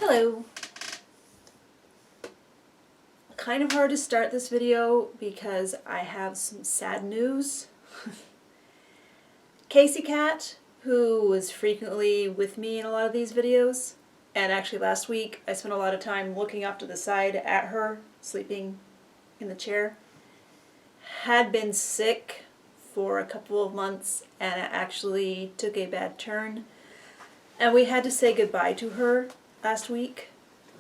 Hello. Kind of hard to start this video because I have some sad news. KacieCat, who was frequently with me in a lot of these videos, and actually last week I spent a lot of time looking off to the side at her, sleeping in the chair, had been sick for a couple of months and it actually took a bad turn. And we had to say goodbye to her last week.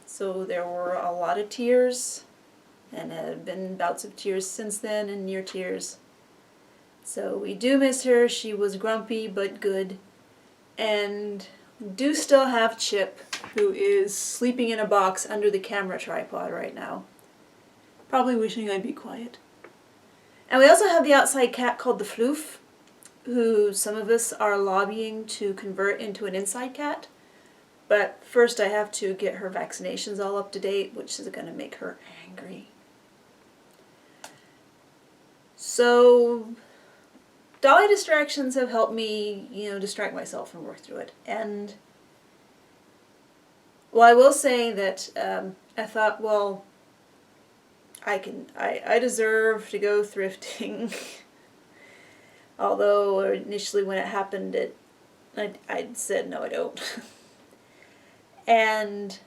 So there were a lot of tears, and there have been bouts of tears since then and near tears. So we do miss her. She was grumpy but good. And do still have Chip, who is sleeping in a box under the camera tripod right now. Probably wishing I'd be quiet. And we also have the outside cat called the Floof, who some of us are lobbying to convert into an inside cat. But first I have to get her vaccinations all up to date, which is going to make her angry. So, Dolly Distractions have helped me, distract myself and work through it. And, well, I will say that I thought, well, I deserve to go thrifting. Although initially when it happened, I said, no, I don't. And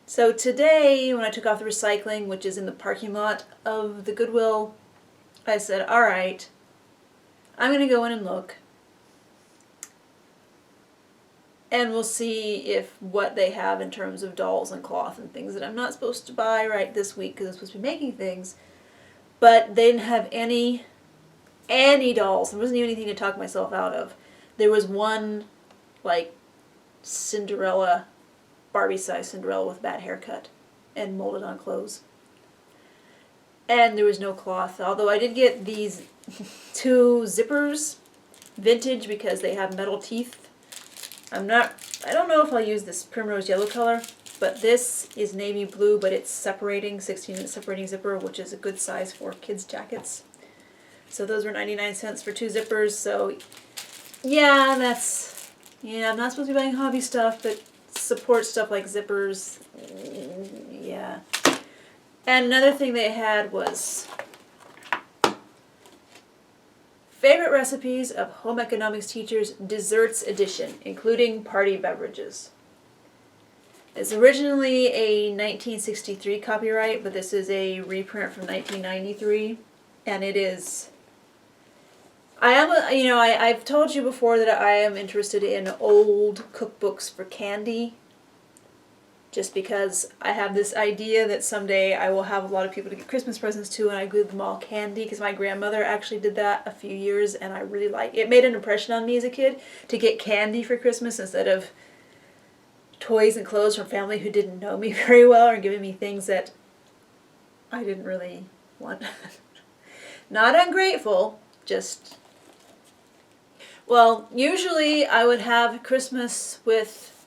so today, when I took off the recycling, which is in the parking lot of the Goodwill, I said, all right, I'm going to go in and look. And we'll see if what they have in terms of dolls and cloth and things that I'm not supposed to buy right this week because I'm supposed to be making things. But they didn't have any dolls. There wasn't even anything to talk myself out of. There was one, like, Cinderella, Barbie-sized Cinderella with a bad haircut and molded on clothes. And there was no cloth, although I did get these two zippers, vintage, because they have metal teeth. I don't know if I'll use this primrose yellow color, but this is navy blue, but it's separating, 16-inch separating zipper, which is a good size for kids' jackets. So those were 99 cents for two zippers, so yeah, I'm not supposed to be buying hobby stuff, but support stuff like zippers, yeah. And another thing they had was favorite recipes of home economics teachers desserts edition, including party beverages. It's originally a 1963 copyright, but this is a reprint from 1993, and it is. I've told you before that I am interested in old cookbooks for candy, just because I have this idea that someday I will have a lot of people to get Christmas presents to, and I give them all candy, because my grandmother actually did that a few years, and I really like it. It made an impression on me as a kid to get candy for Christmas instead of toys and clothes from family who didn't know me very well or giving me things that I didn't really want. Not ungrateful, just. Well, usually I would have Christmas with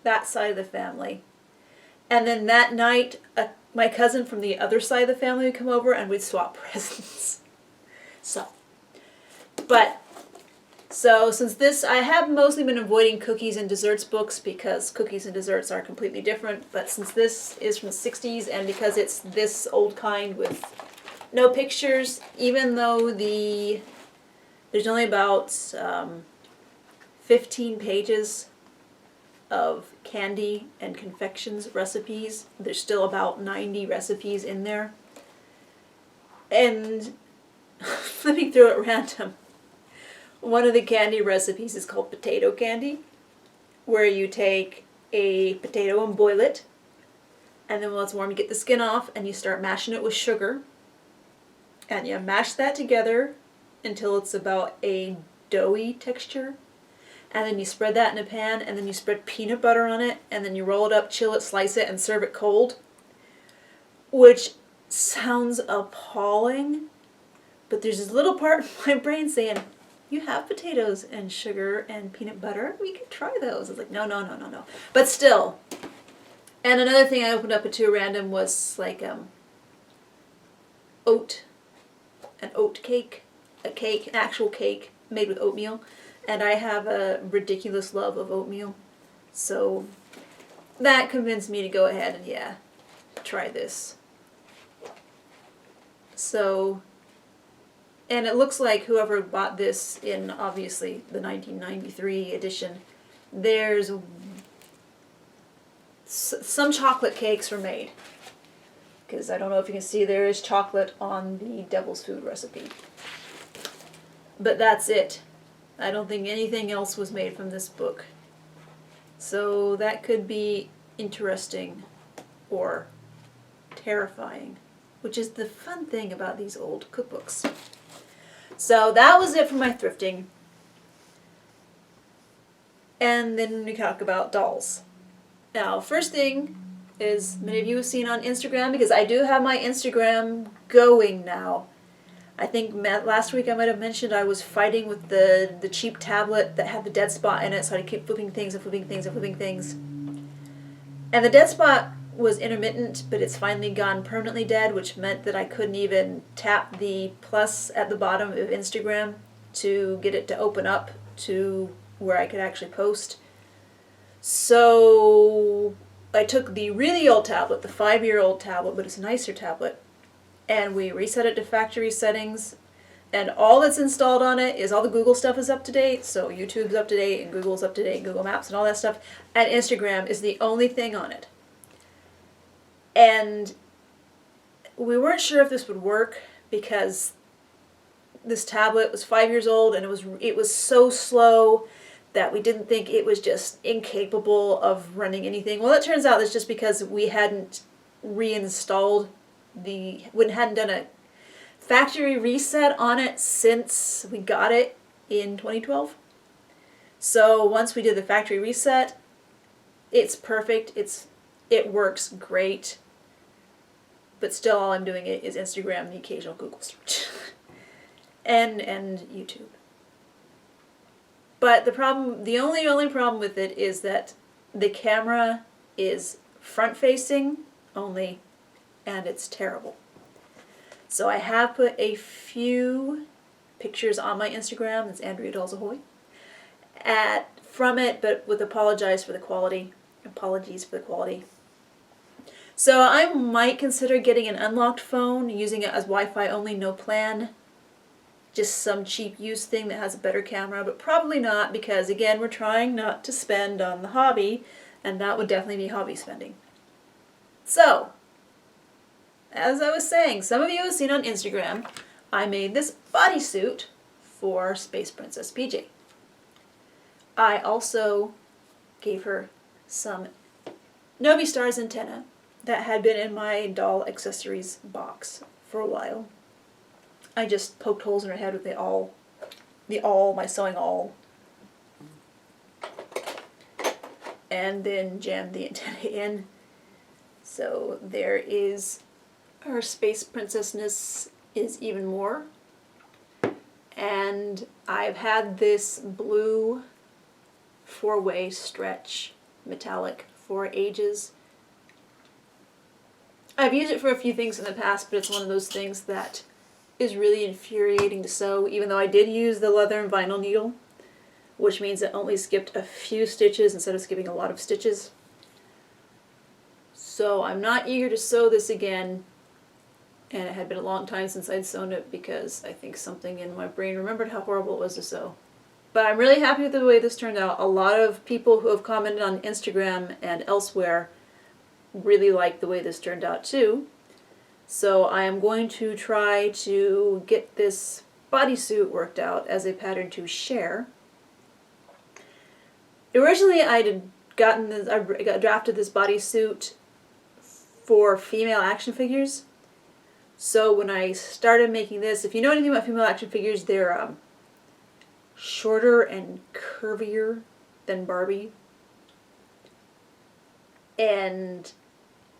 that side of the family. And then that night, my cousin from the other side of the family would come over and we'd swap presents. So since this, I have mostly been avoiding cookies and desserts books because cookies and desserts are completely different. But since this is from the 60s and because it's this old kind with no pictures, even though there's only about 15 pages of candy and confections recipes. There's still about 90 recipes in there. And flipping through it random, one of the candy recipes is called potato candy, where you take a potato and boil it, and then when it's warm you get the skin off and you start mashing it with sugar, and you mash that together until it's about a doughy texture, and then you spread that in a pan, and then you spread peanut butter on it, and then you roll it up, chill it, slice it, and serve it cold, which sounds appalling, but there's this little part of my brain saying, you have potatoes and sugar and peanut butter, we could try those. I was like, no. But still. And another thing I opened up at too random was like an oat cake, an actual cake made with oatmeal. And I have a ridiculous love of oatmeal. So that convinced me to go ahead and, yeah, try this. So, and it looks like whoever bought this in, obviously, the 1993 edition, there's some chocolate cakes were made. Because I don't know if you can see, there is chocolate on the Devil's Food recipe. But that's it. I don't think anything else was made from this book. So that could be interesting or terrifying, which is the fun thing about these old cookbooks. So that was it for my thrifting. And then we talk about dolls. Now, first thing is, many of you have seen on Instagram, because I do have my Instagram going now. I think last week I might have mentioned I was fighting with the cheap tablet that had the dead spot in it, so I keep flipping things and flipping things and flipping things. And the dead spot was intermittent, but it's finally gone permanently dead, which meant that I couldn't even tap the plus at the bottom of Instagram to get it to open up to where I could actually post. So I took the really old tablet, the 5-year-old tablet, but it's a nicer tablet, and we reset it to factory settings, and all that's installed on it is all the Google stuff is up to date, so YouTube's up to date, and Google's up to date, and Google Maps and all that stuff, and Instagram is the only thing on it. And we weren't sure if this would work, because this tablet was 5 years old, and it was so slow that we didn't think it was just incapable of running anything. Well, it turns out it's just because we hadn't reinstalled hadn't done a factory reset on it since we got it in 2012. So once we did the factory reset, it's perfect. It works great. But still, all I'm doing is Instagram and the occasional Google search. and YouTube. But the only problem with it is that the camera is front-facing only, and it's terrible. So I have put a few pictures on my Instagram. It's Andrea Dolls Ahoy. From it, but with apologies for the quality. So I might consider getting an unlocked phone, using it as Wi-Fi only, no plan. Just some cheap used thing that has a better camera, but probably not, because again, we're trying not to spend on the hobby, and that would definitely be hobby spending. So, as I was saying, some of you have seen on Instagram, I made this bodysuit for Space Princess PJ. I also gave her some Nobi Star's antenna that had been in my doll accessories box for a while. I just poked holes in her head with my sewing awl, and then jammed the antenna in. So there is, her Space Princessness is even more. And I've had this blue 4-way stretch metallic for ages. I've used it for a few things in the past, but it's one of those things that is really infuriating to sew, even though I did use the leather and vinyl needle, which means it only skipped a few stitches instead of skipping a lot of stitches. So I'm not eager to sew this again, and it had been a long time since I'd sewn it because I think something in my brain remembered how horrible it was to sew. But I'm really happy with the way this turned out. A lot of people who have commented on Instagram and elsewhere really like the way this turned out too. So I am going to try to get this bodysuit worked out as a pattern to share. Originally I got drafted this bodysuit for female action figures. So when I started making this, if you know anything about female action figures, they're shorter and curvier than Barbie. And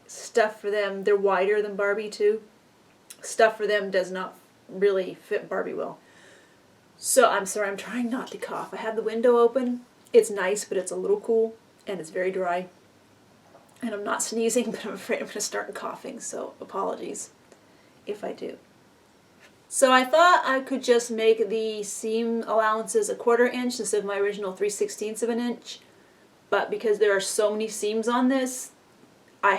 stuff for them, they're wider than Barbie too. Stuff for them does not really fit Barbie well. So I'm sorry, I'm trying not to cough. I have the window open. It's nice, but it's a little cool, and it's very dry. And I'm not sneezing, but I'm afraid I'm going to start coughing, so apologies if I do. So I thought I could just make the seam allowances a 1/4 inch instead of my original 3/16 of an inch. but because there are so many seams on this, I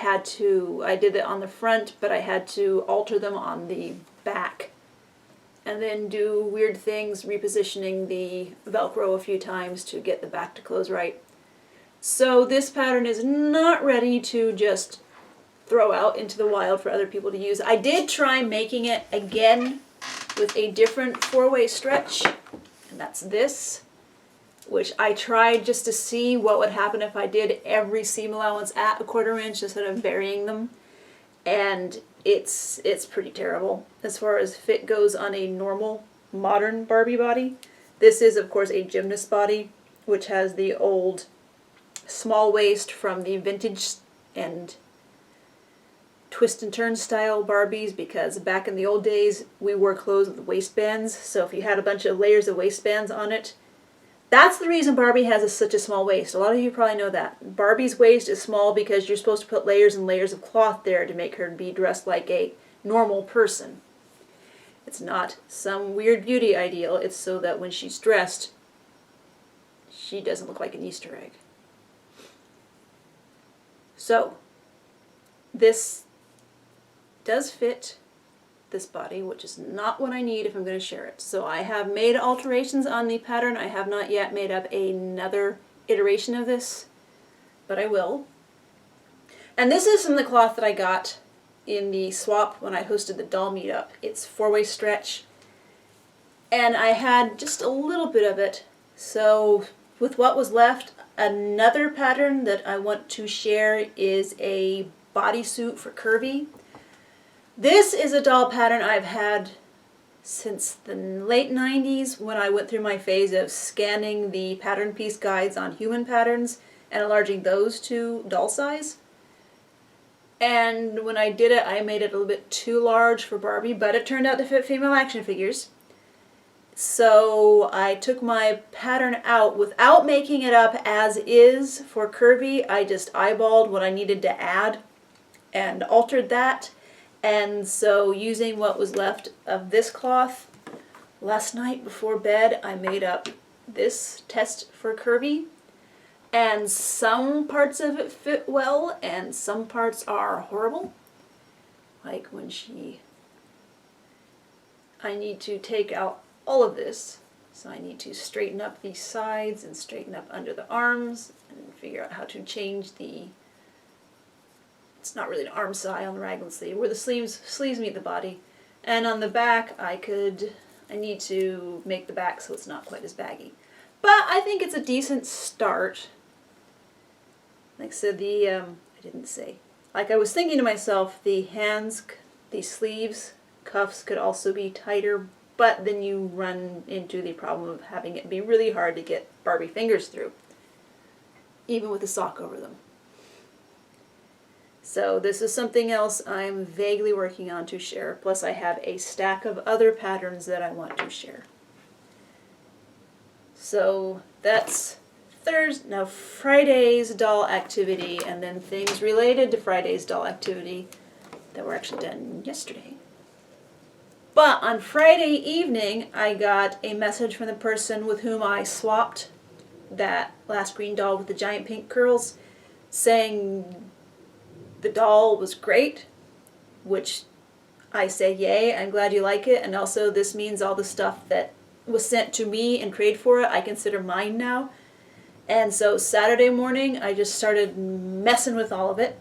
did it on the front, but I had to alter them on the back. And then do weird things, repositioning the Velcro a few times to get the back to close right. So this pattern is not ready to just throw out into the wild for other people to use. I did try making it again with a different 4-way stretch, and that's this, which I tried just to see what would happen if I did every seam allowance at a 1/4 inch instead of varying them. And it's pretty terrible as far as fit goes on a normal modern Barbie body. This is of course a gymnast body, which has the old small waist from the vintage and twist and turn style Barbies, because back in the old days we wore clothes with waistbands, so if you had a bunch of layers of waistbands on it, that's the reason Barbie has such a small waist. A lot of you probably know that. Barbie's waist is small because you're supposed to put layers and layers of cloth there to make her be dressed like a normal person. It's not some weird beauty ideal, it's so that when she's dressed, she doesn't look like an Easter egg. So, this does fit this body, which is not what I need if I'm going to share it. So I have made alterations on the pattern. I have not yet made up another iteration of this, but I will. And this is from the cloth that I got in the swap when I hosted the doll meetup. It's 4-way stretch, and I had just a little bit of it. So with what was left, another pattern that I want to share is a bodysuit for curvy. This is a doll pattern I've had since the late 90s, when I went through my phase of scanning the pattern piece guides on human patterns and enlarging those to doll size. And when I did it, I made it a little bit too large for Barbie, but it turned out to fit female action figures. So I took my pattern out without making it up as is for curvy. I just eyeballed what I needed to add and altered that. And so using what was left of this cloth, last night before bed I made up this test for curvy. And some parts of it fit well and some parts are horrible. Like when I need to take out all of this. So I need to straighten up these sides and straighten up under the arms and figure out how to change it's not really an arm side on the raglan sleeve, where the sleeves meet the body. And on the back, I need to make the back so it's not quite as baggy. But I think it's a decent start. Like I said, I didn't say. Like I was thinking to myself, the hands, the sleeves, cuffs could also be tighter, but then you run into the problem of having it be really hard to get Barbie fingers through, even with a sock over them. So this is something else I'm vaguely working on to share, plus I have a stack of other patterns that I want to share. So that's Friday's doll activity, and then things related to Friday's doll activity that were actually done yesterday. But on Friday evening, I got a message from the person with whom I swapped that last green doll with the giant pink curls, saying the doll was great, which I say yay, I'm glad you like it, and also this means all the stuff that was sent to me and paid for it I consider mine now. And so Saturday morning I just started messing with all of it,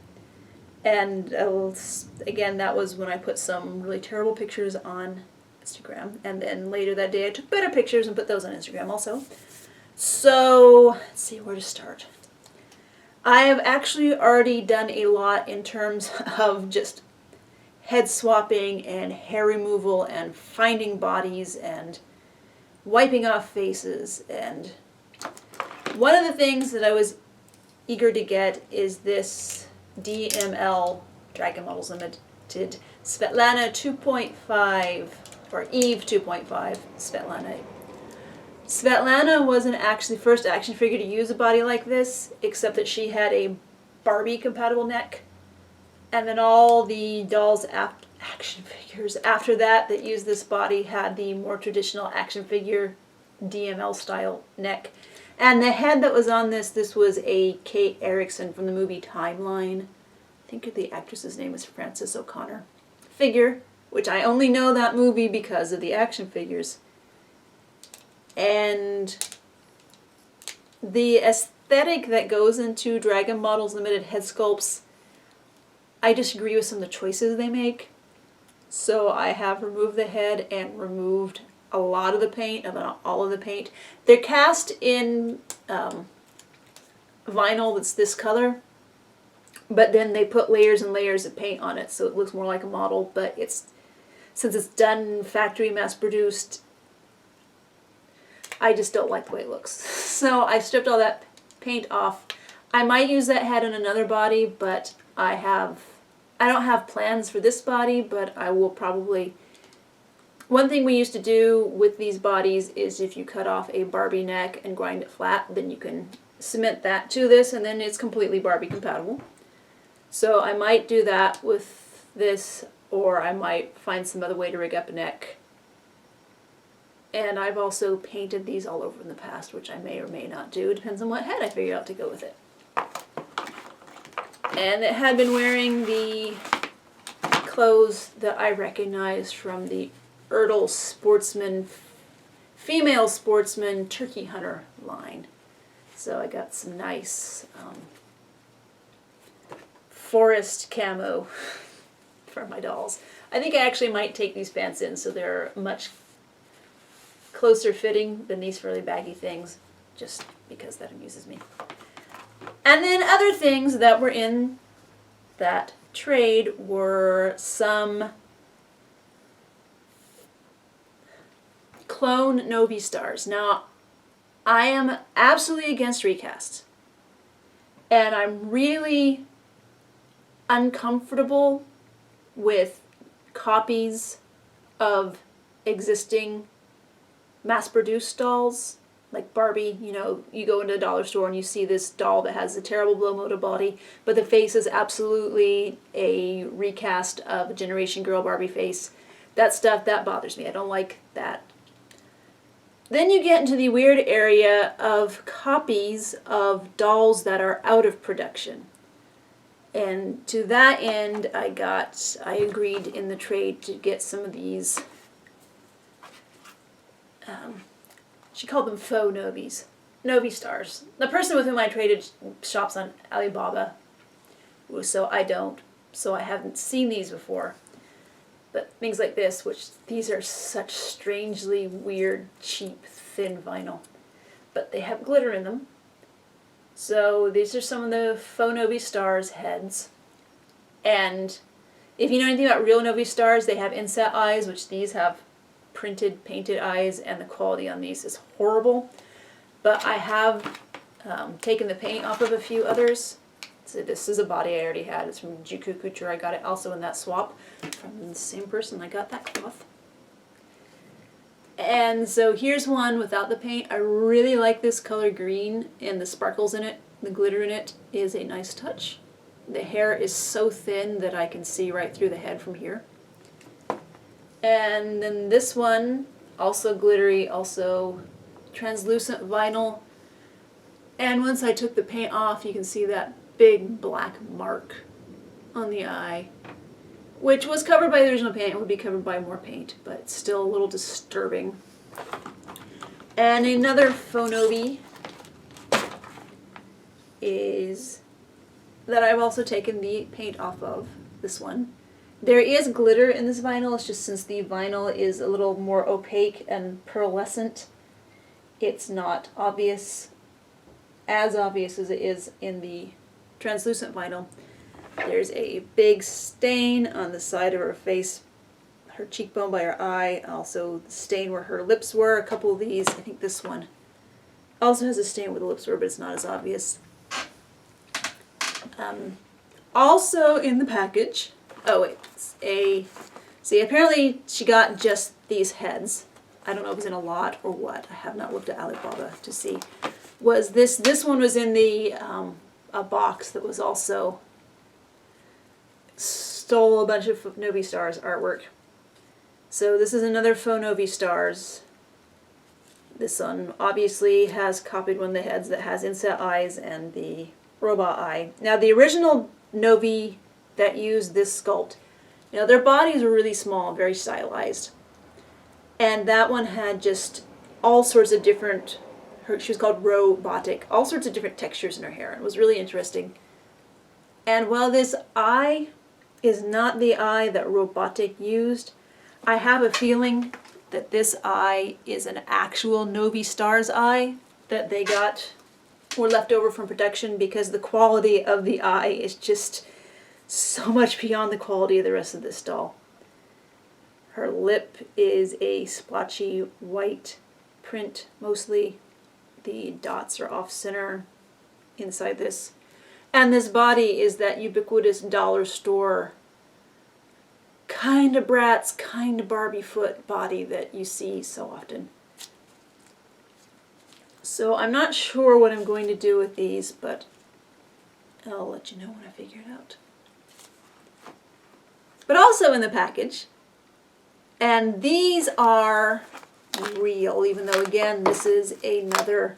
and again, that was when I put some really terrible pictures on Instagram, and then later that day I took better pictures and put those on Instagram also. So let's see where to start. I have actually already done a lot in terms of just head swapping and hair removal and finding bodies and wiping off faces. And one of the things that I was eager to get is this DML, Dragon Models Limited, Svetlana 2.5, or Eve 2.5 Svetlana. Svetlana wasn't actually the first action figure to use a body like this, except that she had a Barbie compatible neck. And then all the dolls action figures after that used this body had the more traditional action figure DML style neck. And the head that was on this was a Kate Erickson from the movie Timeline. I think the actress's name is Frances O'Connor. Figure, which I only know that movie because of the action figures. And the aesthetic that goes into Dragon Models Limited head sculpts, I disagree with some of the choices they make. So I have removed the head and removed a lot of the paint, not all of the paint. They're cast in vinyl that's this color, but then they put layers and layers of paint on it so it looks more like a model, but since it's done factory mass produced, I just don't like the way it looks. So I stripped all that paint off. I might use that head in another body, but I don't have plans for this body, but I will probably... One thing we used to do with these bodies is if you cut off a Barbie neck and grind it flat, then you can cement that to this, and then it's completely Barbie compatible. So I might do that with this, or I might find some other way to rig up a neck. And I've also painted these all over in the past, which I may or may not do. It depends on what head I figure out to go with it. And it had been wearing the clothes that I recognized from the Erdl Sportsman, female sportsman turkey hunter line. So I got some nice forest camo for my dolls. I think I actually might take these pants in so they're much closer fitting than these fairly baggy things, just because that amuses me. And then other things that were in that trade were some clone Novi Stars. Now, I am absolutely against recasts, and I'm really uncomfortable with copies of existing mass-produced dolls. Like Barbie, you know, you go into a dollar store and you see this doll that has a terrible blow-molded body, but the face is absolutely a recast of a Generation Girl Barbie face. That stuff, that bothers me. I don't like that. Then you get into the weird area of copies of dolls that are out of production. And to that end, I agreed in the trade to get some of these, she called them faux Novis, Novi Stars. The person with whom I traded shops on Alibaba, so I haven't seen these before. But things like this, which these are such strangely weird, cheap, thin vinyl. But they have glitter in them. So these are some of the faux Novi Stars heads. And if you know anything about real Novi Stars, they have inset eyes, which these have printed, painted eyes, and the quality on these is horrible. But I have taken the paint off of a few others. So this is a body I already had. It's from Juku Couture. I got it also in that swap from the same person I got that cloth. And so here's one without the paint. I really like this color green, and the sparkles in it, the glitter in it is a nice touch. The hair is so thin that I can see right through the head from here. And then this one, also glittery, also translucent vinyl. And once I took the paint off, you can see that big black mark on the eye, which was covered by the original paint. It would be covered by more paint, but it's still a little disturbing. And another faux Novi is that I've also taken the paint off of, this one. There is glitter in this vinyl, it's just since the vinyl is a little more opaque and pearlescent, it's not obvious, as obvious as it is in the translucent vinyl. There's a big stain on the side of her face, her cheekbone by her eye, also the stain where her lips were. A couple of these, I think this one also has a stain where the lips were, but it's not as obvious. Also in the package, oh wait, see, apparently she got just these heads. I don't know if it was in a lot or what. I have not looked at Alibaba to see. Was this one was in the a box that was also stole a bunch of Novi Stars artwork. So this is another faux Novi Stars. This one obviously has copied one of the heads that has inset eyes and the robot eye. Now the original Novi that used this sculpt, you know, their bodies were really small, very stylized. And that one had just all sorts of different, she was called robotic, all sorts of different textures in her hair. It was really interesting. And while this eye is not the eye that Robotic used, I have a feeling that this eye is an actual Novi Stars eye that they got or left over from production, because the quality of the eye is just so much beyond the quality of the rest of this doll. Her lip is a splotchy white print mostly. The dots are off center inside this. And this body is that ubiquitous dollar store kind of Bratz, kind of Barbie foot body that you see so often. So I'm not sure what I'm going to do with these, but I'll let you know when I figure it out. But also in the package, and these are real, even though again this is another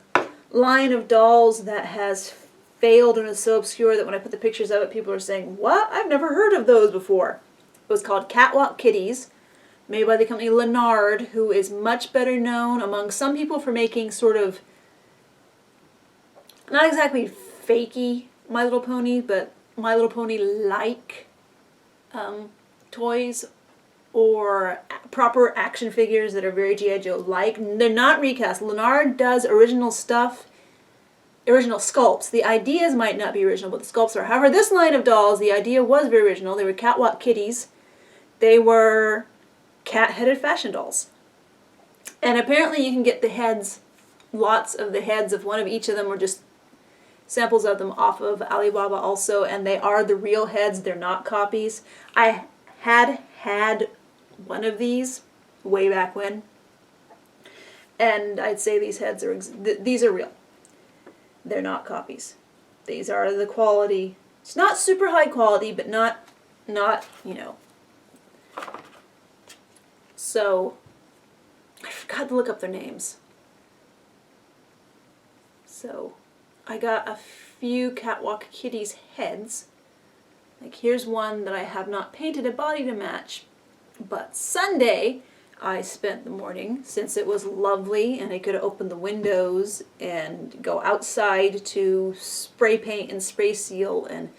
line of dolls that has failed and is so obscure that when I put the pictures of it, people are saying, what? I've never heard of those before. It was called Catwalk Kitties, made by the company Leonard, who is much better known among some people for making sort of, not exactly fakey My Little Pony, but My Little Pony-like toys, or proper action figures that are very G.I. Joe-like. They're not recast. Leonard does original stuff, original sculpts. The ideas might not be original, but the sculpts are. However, this line of dolls, the idea was very original. They were Catwalk Kitties. They were cat-headed fashion dolls. And apparently you can get the heads, lots of the heads of one of each of them, or just samples of them off of Alibaba also, and they are the real heads. They're not copies. I had one of these way back when, and I'd say these heads are, these are real. They're not copies. These are the quality. It's not super high quality, but not, you know. So, I forgot to look up their names. So, I got a few Catwalk Kitties heads. Like here's one that I have not painted a body to match. But Sunday, I spent the morning, since it was lovely and I could open the windows and go outside to spray paint and spray seal and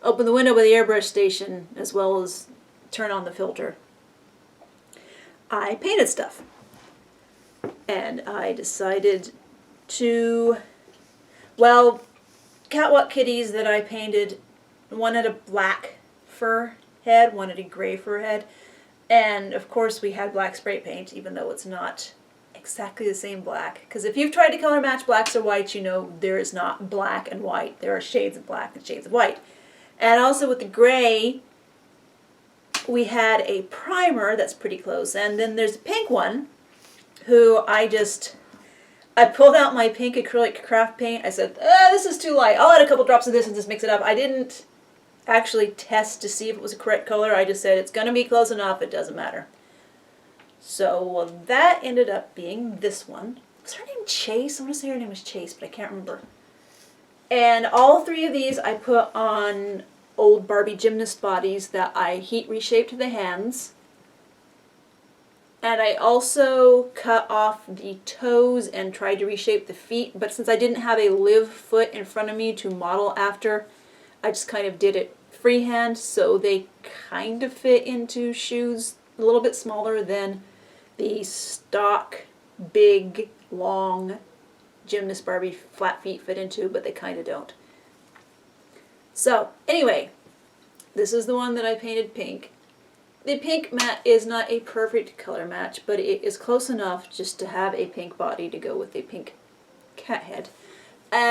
open the window by the airbrush station as well as turn on the filter. I painted stuff. And I decided to, well, Catwalk Kitties that I painted, one had a black fur head, one had a gray fur head, and of course we had black spray paint, even though it's not exactly the same black. Because if you've tried to color match blacks or whites, you know there is not black and white. There are shades of black and shades of white. And also with the gray, we had a primer that's pretty close, and then there's a pink one, who I pulled out my pink acrylic craft paint. I said, this is too light. I'll add a couple drops of this and just mix it up. I didn't actually test to see if it was a correct color. I just said it's going to be close enough, it doesn't matter. So that ended up being this one. Was her name Chase? I want to say her name was Chase, but I can't remember. And all three of these I put on old Barbie gymnast bodies that I heat reshaped the hands. And I also cut off the toes and tried to reshape the feet, but since I didn't have a live foot in front of me to model after, I just kind of did it freehand, so they kind of fit into shoes a little bit smaller than the stock, big, long gymnast Barbie flat feet fit into, but they kind of don't. So, anyway, this is the one that I painted pink. The pink matte is not a perfect color match, but it is close enough just to have a pink body to go with a pink cat head.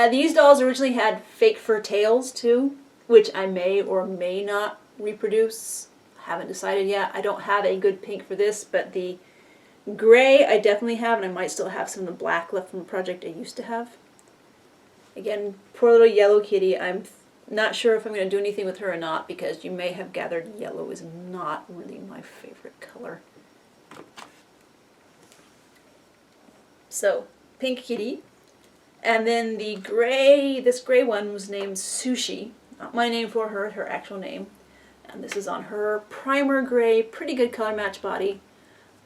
These dolls originally had fake fur tails too, which I may or may not reproduce. I haven't decided yet. I don't have a good pink for this, but the gray I definitely have, and I might still have some of the black left from the project I used to have. Again, poor little yellow kitty. I'm not sure if I'm going to do anything with her or not, because you may have gathered yellow is not really my favorite color. So, pink kitty. And then this gray one was named Sushi. Not my name for her, her actual name. And this is on her primer gray, pretty good color match body.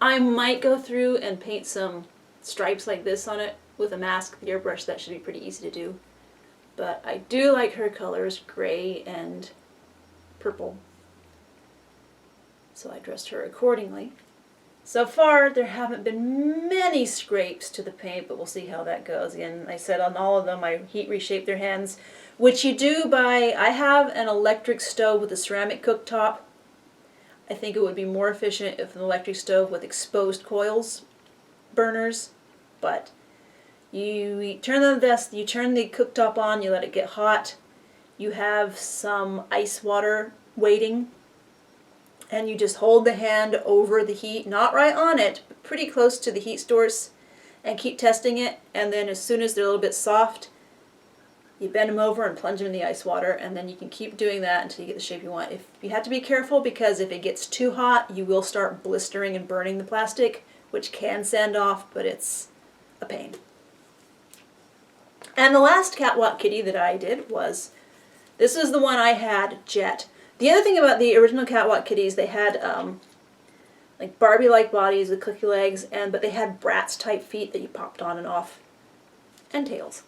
I might go through and paint some stripes like this on it with a mask, the airbrush. That should be pretty easy to do. But I do like her colors, gray and purple. So I dressed her accordingly. So far, there haven't been many scrapes to the paint, but we'll see how that goes. Again, I said on all of them, I heat reshape their hands, which you do by, I have an electric stove with a ceramic cooktop. I think it would be more efficient if an electric stove with exposed coils burners, but you turn the cooktop on, you let it get hot, you have some ice water waiting, and you just hold the hand over the heat, not right on it, but pretty close to the heat source, and keep testing it. And then as soon as they're a little bit soft, you bend them over and plunge them in the ice water, and then you can keep doing that until you get the shape you want. You have to be careful, because if it gets too hot, you will start blistering and burning the plastic, which can sand off, but it's a pain. And the last catwalk kitty that I did was, this is the one I had, Jet. The other thing about the original catwalk kitties, they had like Barbie-like bodies with clicky legs, but they had Bratz type feet that you popped on and off, and tails.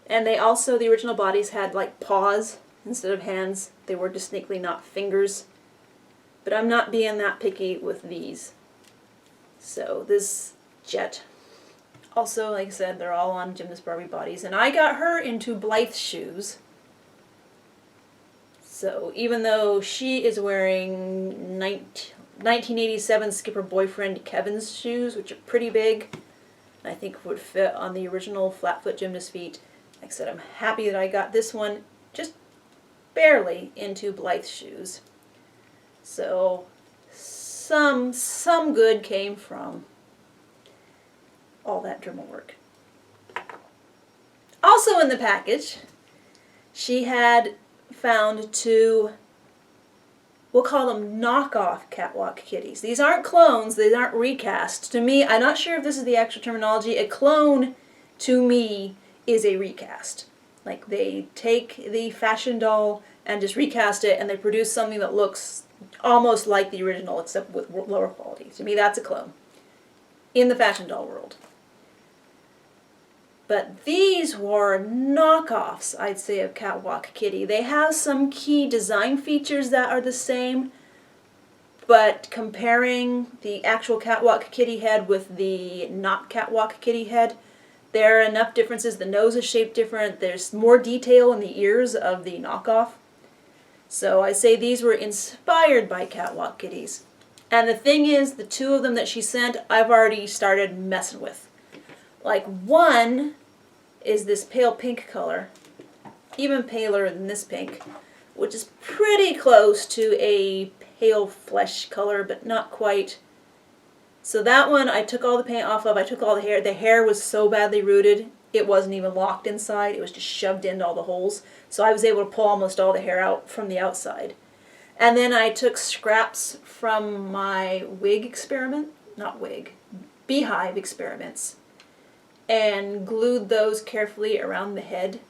And they also, the original bodies had like paws instead of hands. They were distinctly not fingers. But I'm not being that picky with these. So this Jet. Also, like I said, they're all on Gymnast Barbie bodies. And I got her into Blythe shoes. So even though she is wearing 1987 Skipper Boyfriend Kevin's shoes, which are pretty big, I think would fit on the original flat-foot gymnast feet, like I said, I'm happy that I got this one just barely into Blythe's shoes. So some good came from all that Dremel work. Also in the package, she had found two, we'll call them knockoff catwalk kitties. These aren't clones, these aren't recasts. To me, I'm not sure if this is the actual terminology, a clone to me is a recast. Like they take the fashion doll and just recast it, and they produce something that looks almost like the original except with lower quality. To me, that's a clone in the fashion doll world. But these were knockoffs, I'd say, of Catwalk Kitty. They have some key design features that are the same, but comparing the actual Catwalk Kitty head with the not Catwalk Kitty head, there are enough differences. The nose is shaped different. There's more detail in the ears of the knockoff. So I say these were inspired by Catwalk Kitties. And the thing is, the two of them that she sent, I've already started messing with. Like one is this pale pink color, even paler than this pink, which is pretty close to a pale flesh color, but not quite. So that one I took all the paint off of, I took all the hair. The hair was so badly rooted, it wasn't even locked inside, it was just shoved into all the holes. So I was able to pull almost all the hair out from the outside. And then I took scraps from my wig experiment, not wig, beehive experiments, and glued those carefully around the head.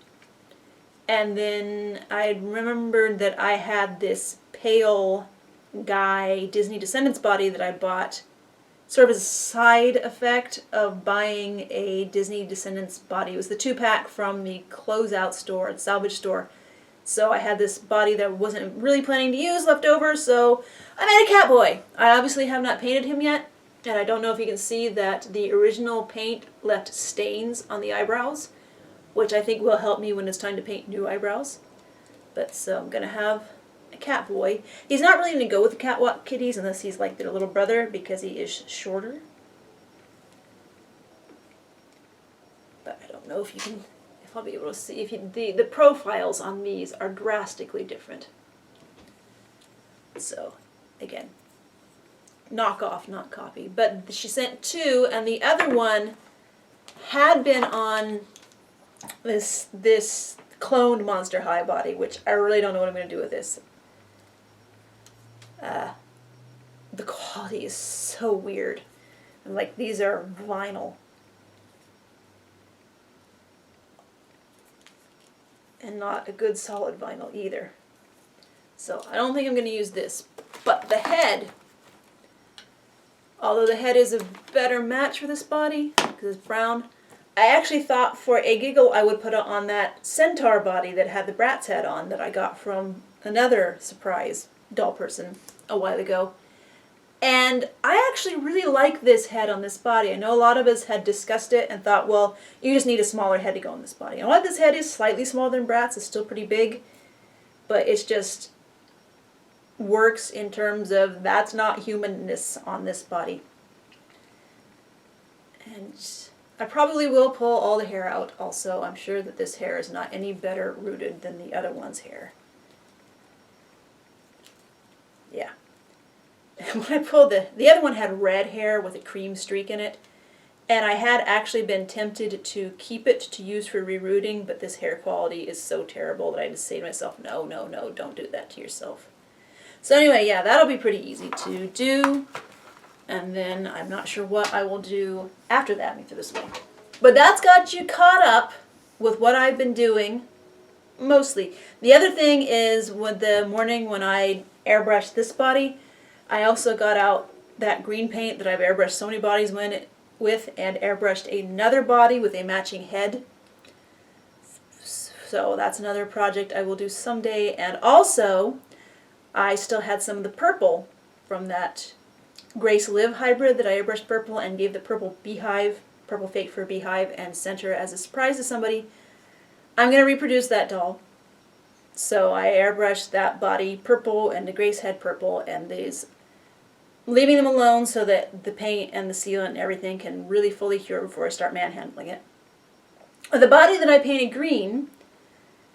And then I remembered that I had this pale guy Disney Descendants body that I bought sort of as a side effect of buying a Disney Descendants body. It was the 2-pack from the closeout store, the salvage store. So I had this body that I wasn't really planning to use left over, so I made a Catboy. I obviously have not painted him yet, and I don't know if you can see that the original paint left stains on the eyebrows, which I think will help me when it's time to paint new eyebrows. But so I'm going to have a Catboy. He's not really going to go with the Catwalk Kitties unless he's like their little brother, because he is shorter. But I don't know if you can, if I'll be able to see. If you, the profiles on these are drastically different. So, again, knockoff, not copy. But she sent two, and the other one had been on this cloned Monster High body, which I really don't know what I'm going to do with this. The quality is so weird. And like, these are vinyl. and not a good solid vinyl either. So I don't think I'm going to use this. But the head, although the head is a better match for this body because it's brown, I actually thought for a giggle I would put it on that centaur body that had the Bratz head on that I got from another surprise doll person a while ago. And I actually really like this head on this body. I know a lot of us had discussed it and thought, well, you just need a smaller head to go on this body. And while this head is slightly smaller than Bratz, it's still pretty big, but it's just works in terms of that's not humanness on this body. And I probably will pull all the hair out also. I'm sure that this hair is not any better rooted than the other one's hair. Yeah. And when I pulled the other one had red hair with a cream streak in it, and I had actually been tempted to keep it to use for rerooting, but this hair quality is so terrible that I just say to myself, no, no, no, don't do that to yourself. So anyway, yeah, that'll be pretty easy to do, and then I'm not sure what I will do after that, me through this way. But that's got you caught up with what I've been doing, mostly. The other thing is, with the morning when I airbrushed this body, I also got out that green paint that I've airbrushed so many bodies with and airbrushed another body with a matching head. So that's another project I will do someday. And also, I still had some of the purple from that Grace Live hybrid that I airbrushed purple and gave the purple beehive, purple fake fur beehive, and sent her as a surprise to somebody. I'm going to reproduce that doll. So I airbrushed that body purple and the Grace head purple, and these, leaving them alone so that the paint and the sealant and everything can really fully cure before I start manhandling it. The body that I painted green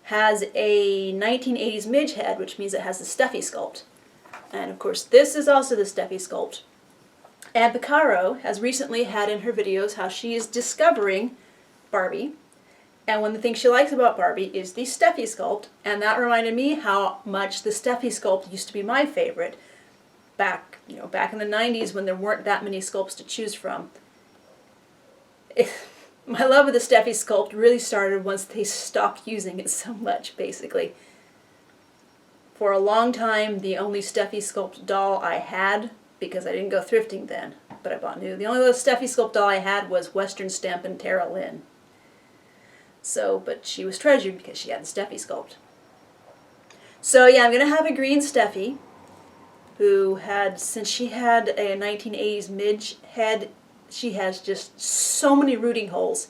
has a 1980s midge head, which means it has the Steffi sculpt. And of course this is also the Steffi sculpt. And Picaro has recently had in her videos how she is discovering Barbie. And one of the things she likes about Barbie is the Steffi sculpt, and that reminded me how much the Steffi sculpt used to be my favorite back in the 90s when there weren't that many sculpts to choose from. My love of the Steffi sculpt really started once they stopped using it so much, basically. For a long time, the only Steffi sculpt doll I had, because I didn't go thrifting then, but I bought new, the only Steffi sculpt doll I had was Western Stampin' Tara Lynn. So, but she was treasured because she had the Steffi sculpt. So yeah, I'm going to have a green Steffi, who had, since she had a 1980s midge head, she has just so many rooting holes.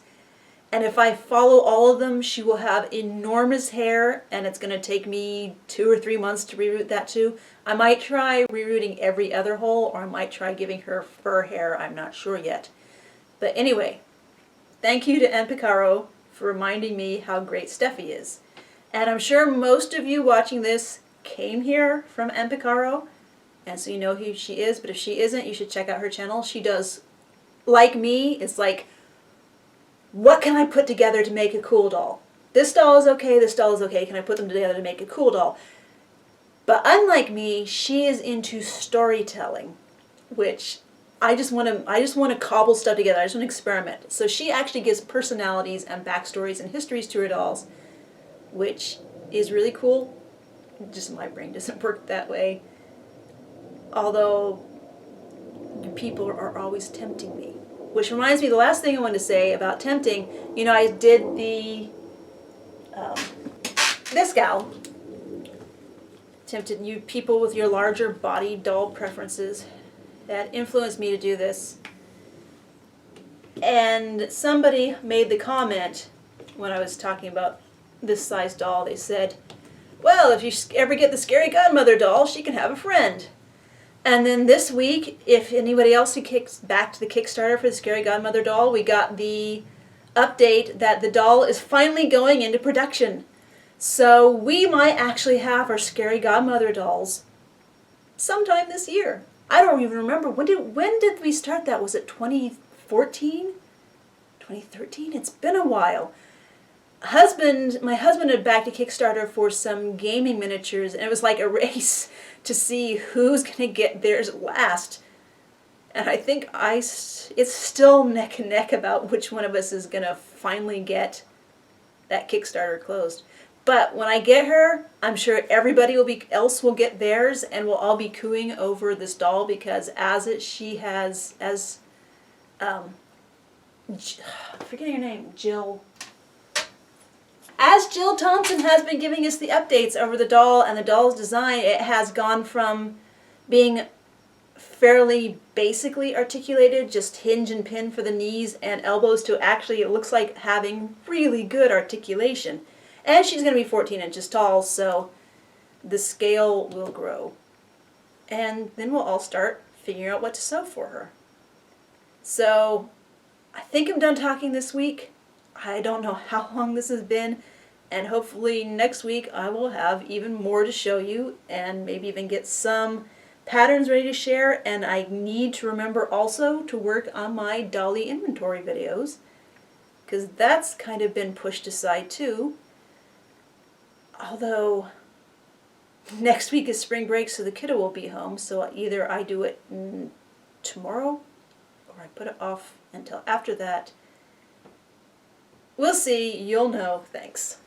And if I follow all of them, she will have enormous hair, and it's going to take me 2 or 3 months to reroot that too. I might try rerooting every other hole, or I might try giving her fur hair. I'm not sure yet. But anyway, thank you to Ann Picaro for reminding me how great Steffi is. And I'm sure most of you watching this came here from Ann Picaro, and so you know who she is, but if she isn't, you should check out her channel. She does, like me, it's like, what can I put together to make a cool doll? This doll is okay, this doll is okay, can I put them together to make a cool doll? But unlike me, she is into storytelling, which I just want to cobble stuff together. I just want to experiment. So she actually gives personalities and backstories and histories to her dolls, which is really cool. Just my brain doesn't work that way. Although people are always tempting me. Which reminds me, the last thing I wanted to say about tempting, I did the, this gal tempted you people with your larger body doll preferences. That influenced me to do this. And somebody made the comment when I was talking about this size doll, they said, well, if you ever get the Scary Godmother doll, she can have a friend. And then this week, if anybody else who kicks back to the Kickstarter for the Scary Godmother doll, we got the update that the doll is finally going into production. So we might actually have our Scary Godmother dolls sometime this year. I don't even remember. When did we start that? Was it 2014? 2013? It's been a while. My husband had backed a Kickstarter for some gaming miniatures, and it was like a race to see who's going to get theirs last. And I think it's still neck and neck about which one of us is going to finally get that Kickstarter closed. But when I get her, I'm sure everybody else will get theirs, and we'll all be cooing over this doll because I'm forgetting her name, Jill. As Jill Thompson has been giving us the updates over the doll and the doll's design, it has gone from being fairly basically articulated, just hinge and pin for the knees and elbows, to actually it looks like having really good articulation. And she's going to be 14 inches tall, so the scale will grow. And then we'll all start figuring out what to sew for her. So I think I'm done talking this week. I don't know how long this has been, and hopefully next week I will have even more to show you and maybe even get some patterns ready to share. And I need to remember also to work on my dolly inventory videos, because that's kind of been pushed aside too. Although next week is spring break, so the kiddo will be home, so either I do it tomorrow or I put it off until after that. We'll see. You'll know. Thanks.